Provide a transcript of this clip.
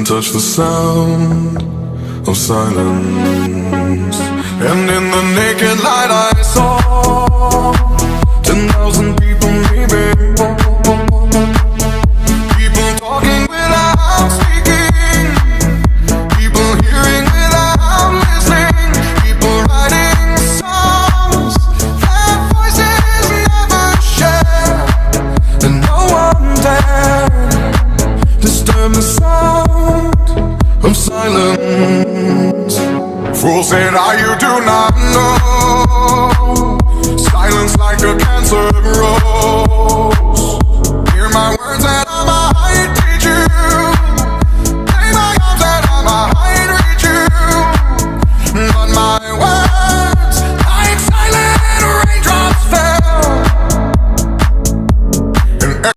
touch the sound of silence. And in the naked light I saw 10,000 people maybe. People talking without speaking, people hearing without listening, people writing songs that voices never share. And no one dared disturb the sound of silence. Fool said, you do not know. Silence like a cancer grows.